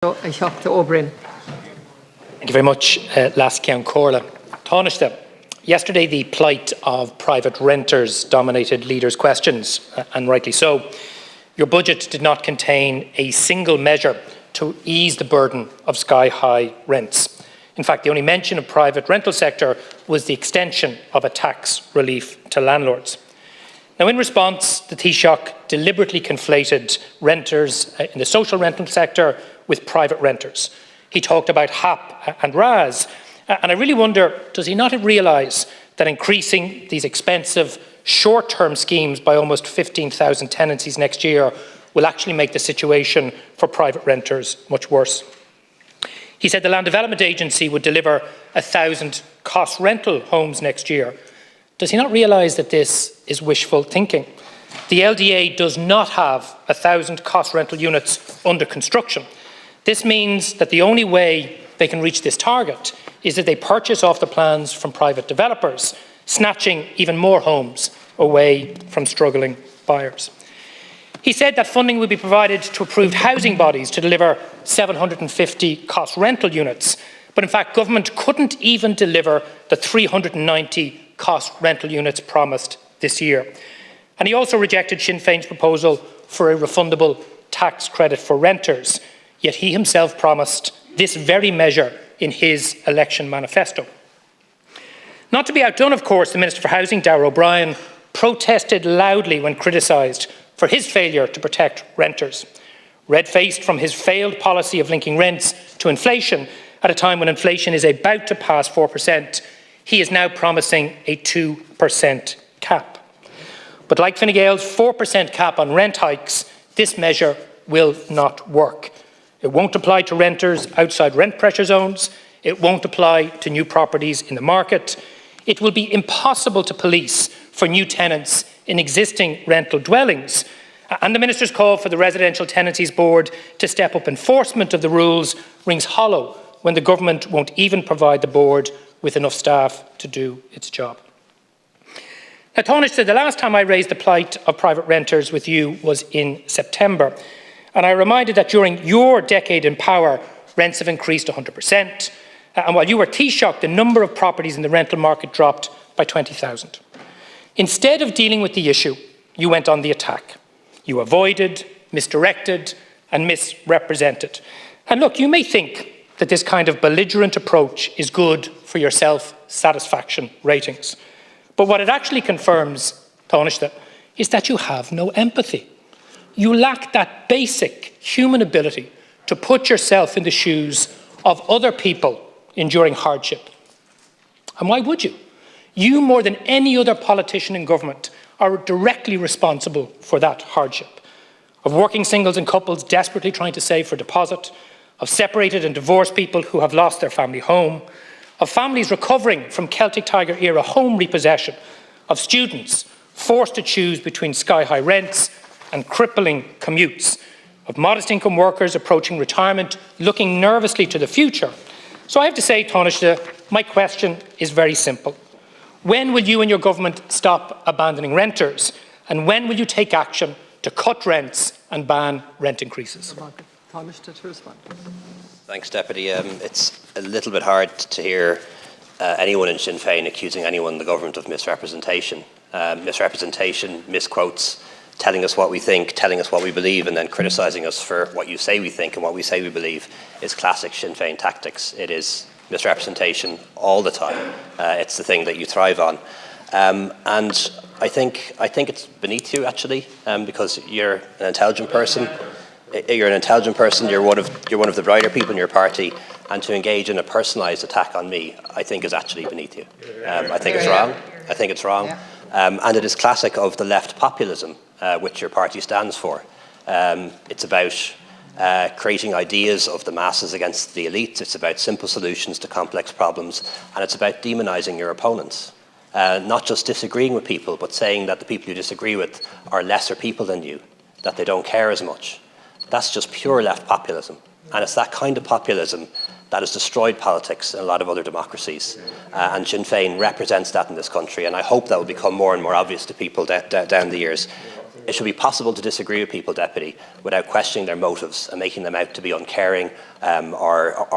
Thank you very much, Lascian Corla. Taoiseach, yesterday the plight of private renters dominated leaders' questions, and rightly so. Your budget did not contain a single measure to ease the burden of sky-high rents. In fact, the only mention of private rental sector was the extension of a tax relief to landlords. Now, in response, the Taoiseach deliberately conflated renters in the social rental sector with private renters. He talked about HAP and RAS, and I really wonder, does he not realise that increasing these expensive short-term schemes by almost 15,000 tenancies next year will actually make the situation for private renters much worse? He said the Land Development Agency would deliver 1,000 cost rental homes next year. Does he not realise that this is wishful thinking? The LDA does not have 1,000 cost rental units under construction. This means that the only way they can reach this target is if they purchase off the plans from private developers, snatching even more homes away from struggling buyers. He said that funding will be provided to approved housing bodies to deliver 750 cost rental units, but in fact government couldn't even deliver the 390 cost rental units promised this year. And he also rejected Sinn Féin's proposal for a refundable tax credit for renters, yet he himself promised this very measure in his election manifesto. Not to be outdone, of course, the Minister for Housing, Darragh O'Brien, protested loudly when criticised for his failure to protect renters. Red-faced from his failed policy of linking rents to inflation at a time when inflation is about to pass 4%, he is now promising a 2% cap. But like Fine Gael's 4% cap on rent hikes, this measure will not work. It won't apply to renters outside rent pressure zones. It won't apply to new properties in the market. It will be impossible to police for new tenants in existing rental dwellings. And the Minister's call for the Residential Tenancies Board to step up enforcement of the rules rings hollow when the government won't even provide the board with enough staff to do its job. Now, Taoiseach said the last time I raised the plight of private renters with you was in September. And I reminded that during your decade in power, rents have increased 100%. And while you were Taoiseach, the number of properties in the rental market dropped by 20,000. Instead of dealing with the issue, you went on the attack. You avoided, misdirected, and misrepresented. And look, you may think that this kind of belligerent approach is good for your self-satisfaction ratings. But what it actually confirms, Taoiseach, is that you have no empathy. You lack that basic human ability to put yourself in the shoes of other people enduring hardship. And why would you? You, more than any other politician in government, are directly responsible for that hardship. Of working singles and couples desperately trying to save for deposit, of separated and divorced people who have lost their family home, of families recovering from Celtic Tiger era home repossession, of students forced to choose between sky-high rents and crippling commutes, of modest income workers approaching retirement, looking nervously to the future. So I have to say, Taoiseach, my question is very simple. When will you and your government stop abandoning renters? And when will you take action to cut rents and ban rent increases? Thanks, Deputy. It's a little bit hard to hear anyone in Sinn Féin accusing anyone in the government of misrepresentation. Misrepresentation, misquotes, telling us what we think, telling us what we believe, and then criticising us for what you say we think and what we say we believe is classic Sinn Féin tactics. It is misrepresentation all the time. It's the thing that you thrive on. And I think it's beneath you, actually, because you're an intelligent person. You're one of the brighter people in your party, and to engage in a personalised attack on me, I think is actually beneath you. I think it's wrong. And it is classic of the left populism, which your party stands for. It's about creating ideas of the masses against the elites. It's about simple solutions to complex problems, and it's about demonising your opponents. Not just disagreeing with people, but saying that the people you disagree with are lesser people than you, that they don't care as much. That's just pure left populism. And it's that kind of populism that has destroyed politics in a lot of other democracies. And Sinn Féin represents that in this country, and I hope that will become more and more obvious to people down the years. It should be possible to disagree with people, Deputy, without questioning their motives and making them out to be uncaring or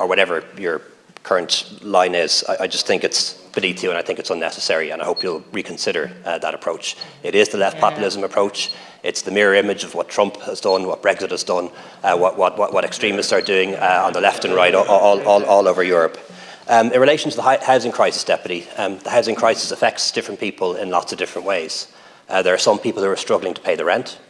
whatever your current line is. I just think it's beneath you, and I think it's unnecessary, and I hope you'll reconsider that approach. It is the left populism approach. It's the mirror image of what Trump has done, what Brexit has done, what extremists are doing on the left and right all over Europe. In relation to the housing crisis, Deputy, the housing crisis affects different people in lots of different ways. There are some people who are struggling to pay the rent.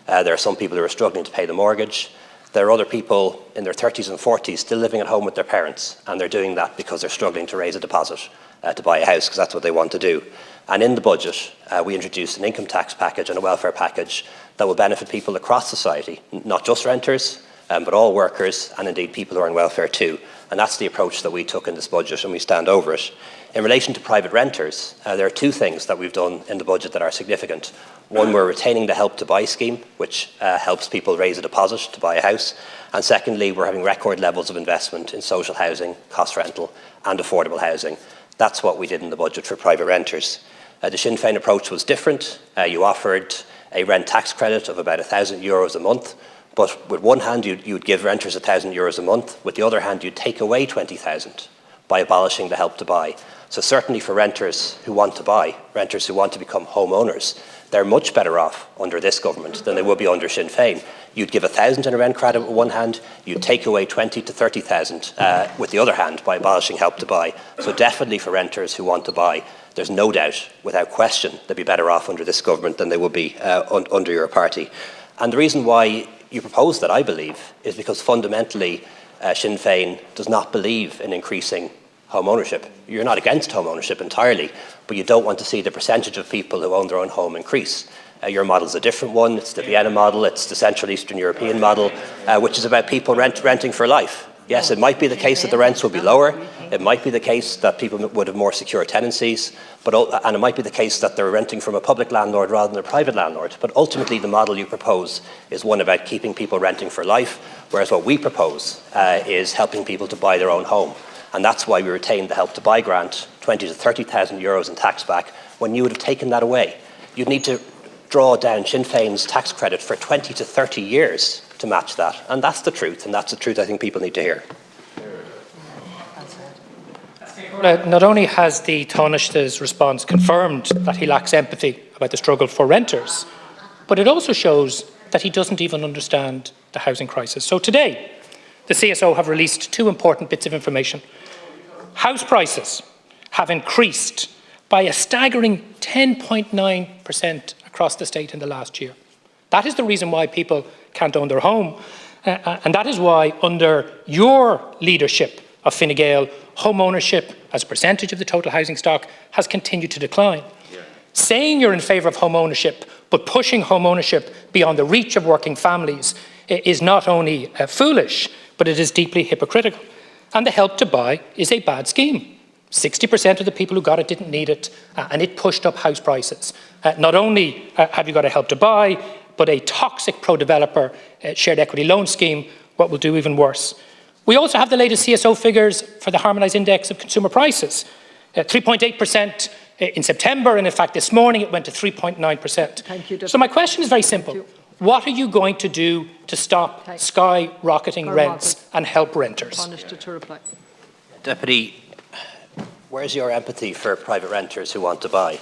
There are some people who are struggling to pay the mortgage. There are other people in their 30s and 40s still living at home with their parents, and they're doing that because they're struggling to raise a deposit to buy a house, because that's what they want to do. And in the budget, we introduced an income tax package and a welfare package that will benefit people across society, not just renters, but all workers, and indeed people who are on welfare too. And that's the approach that we took in this budget, and we stand over it. In relation to private renters, there are two things that we've done in the budget that are significant. One, we're retaining the Help to Buy scheme, which helps people raise a deposit to buy a house. And secondly, we're having record levels of investment in social housing, cost rental and affordable housing. That's what we did in the budget for private renters. The Sinn Féin approach was different. You offered a rent tax credit of about €1,000 a month. But with one hand, you'd give renters €1,000 a month. With the other hand, you'd take away 20,000 by abolishing the Help to Buy. So certainly for renters who want to buy, renters who want to become homeowners, they're much better off under this government than they would be under Sinn Féin. You'd give 1,000 in a rent credit with one hand, you'd take away 20 to 30,000 with the other hand by abolishing Help to Buy. So definitely for renters who want to buy, there's no doubt, without question, they'd be better off under this government than they would be under your party. And the reason why you propose that, I believe, is because fundamentally Sinn Féin does not believe in increasing home ownership. You're not against home ownership entirely, but you don't want to see the percentage of people who own their own home increase. Your model is a different one. It's the Vienna model. It's the Central Eastern European model, which is about people renting for life. Yes, it might be the case that the rents will be lower. It might be the case that people would have more secure tenancies, and it might be the case that they're renting from a public landlord rather than a private landlord. But ultimately, the model you propose is one about keeping people renting for life, whereas what we propose is helping people to buy their own home. And that's why we retained the Help to Buy grant, 20 to 30,000 euros in tax back, when you would have taken that away. You'd need to draw down Sinn Féin's tax credit for 20 to 30 years to match that. And that's the truth, and that's the truth I think people need to hear. Not only has the Taoiseach's response confirmed that he lacks empathy about the struggle for renters, but it also shows that he doesn't even understand the housing crisis. So today, the CSO have released two important bits of information. House prices have increased by a staggering 10.9% across the state in the last year. That is the reason why people can't own their home. And that is why, under your leadership of Fine Gael, home ownership as a percentage of the total housing stock has continued to decline. Yeah. Saying you're in favour of home ownership, but pushing home ownership beyond the reach of working families is not only foolish, but it is deeply hypocritical. And the Help to Buy is a bad scheme. 60% of the people who got it didn't need it, and it pushed up house prices. Not only have you got a Help to Buy, but a toxic pro-developer shared equity loan scheme, what will do even worse. We also have the latest CSO figures for the Harmonised Index of Consumer Prices. 3.8% in September, and in fact this morning it went to 3.9%. Thank you, so my question is very simple. What are you going to do to stop skyrocketing rents and help renters? Deputy, where's your empathy for private renters who want to buy?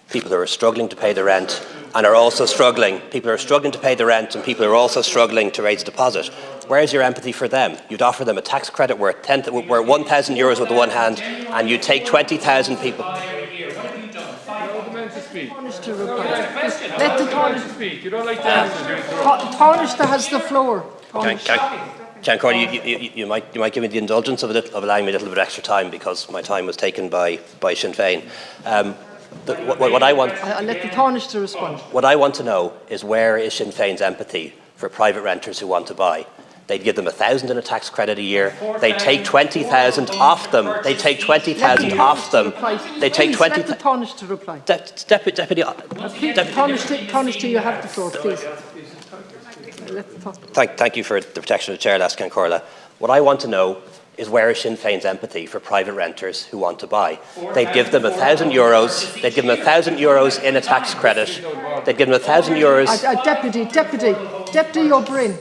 People who are struggling to pay the rent and are also struggling. People who are struggling to pay the rent and people who are also struggling to raise a deposit. Where's your empathy for them? You'd offer them a tax credit worth 1,000 euros with the one hand, and you'd take 20,000 people. Let the Taoiseach. You don't like to answer. Taoiseach has the floor. Can Corey, you might give me the indulgence of allowing me a little bit of extra time, because my time was taken by Sinn Féin. What I want, I'll let the Taoiseach respond. What I want to know is, where is Sinn Féin's empathy for private renters who want to buy? They'd give them 1,000 in a tax credit a year. They'd take 20,000 off them. They'd take 20,000 off them. They take 20. Let the Taoiseach to reply. Deputy. Taoiseach, you have the floor, please. Thank you for the protection of the chair, Lascan Corla. What I want to know is where is Sinn Féin's empathy for private renters who want to buy? They'd give them €1,000. They'd give them €1,000 in a tax credit. They'd give them €1,000. Deputy O'Brien,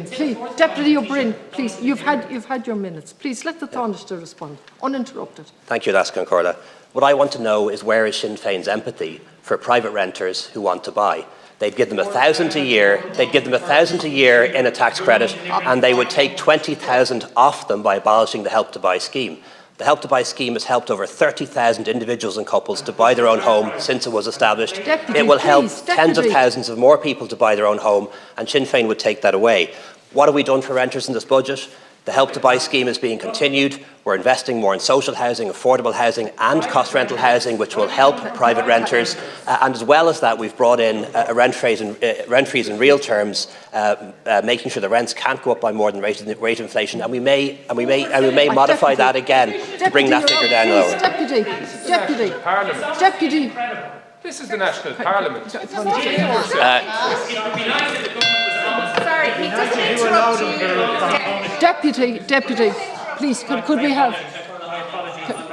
please. Deputy O'Brien, please. You've had your minutes. Please let the Taoiseach respond, uninterrupted. Thank you, Lascan Corla. What I want to know is where is Sinn Féin's empathy for private renters who want to buy? They'd give them €1,000 a year. They'd give them €1,000 a year in a tax credit, and they would take 20,000 off them by abolishing the Help to Buy scheme. The Help to Buy scheme has helped over 30,000 individuals and couples to buy their own home since it was established. It will help tens of thousands of more people to buy their own home, and Sinn Féin would take that away. What have we done for renters in this budget? The Help to Buy scheme is being continued. We're investing more in social housing, affordable housing and cost rental housing, which will help private renters. And as well as that, we've brought in a rent freeze in real terms, making sure the rents can't go up by more than rate inflation. And we may modify that again to bring that figure down lower. Deputy. This is the National Parliament. Sorry, he doesn't interrupt you. Deputy, please, could we have...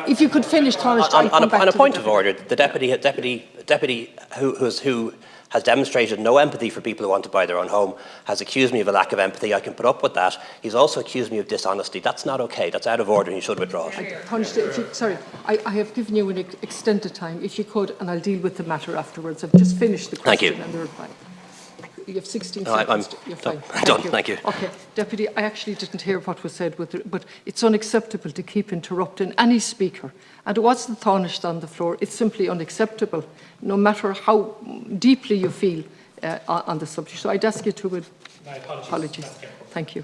If you could finish, Taoiseach, on a point of order, the deputy who has demonstrated no empathy for people who want to buy their own home has accused me of a lack of empathy. I can put up with that. He's also accused me of dishonesty. That's not okay. That's out of order, and you should withdraw it. Sorry, I have given you an extended time. If you could, and I'll deal with the matter afterwards. I've just finished the question and the reply. You have 16 seconds. You're fine. I'm done. Thank you. Okay, Deputy, I actually didn't hear what was said, but it's unacceptable to keep interrupting any speaker. And it was the Taoiseach on the floor. It's simply unacceptable, no matter how deeply you feel on the subject. So I'd ask you to... Apologies. Thank you.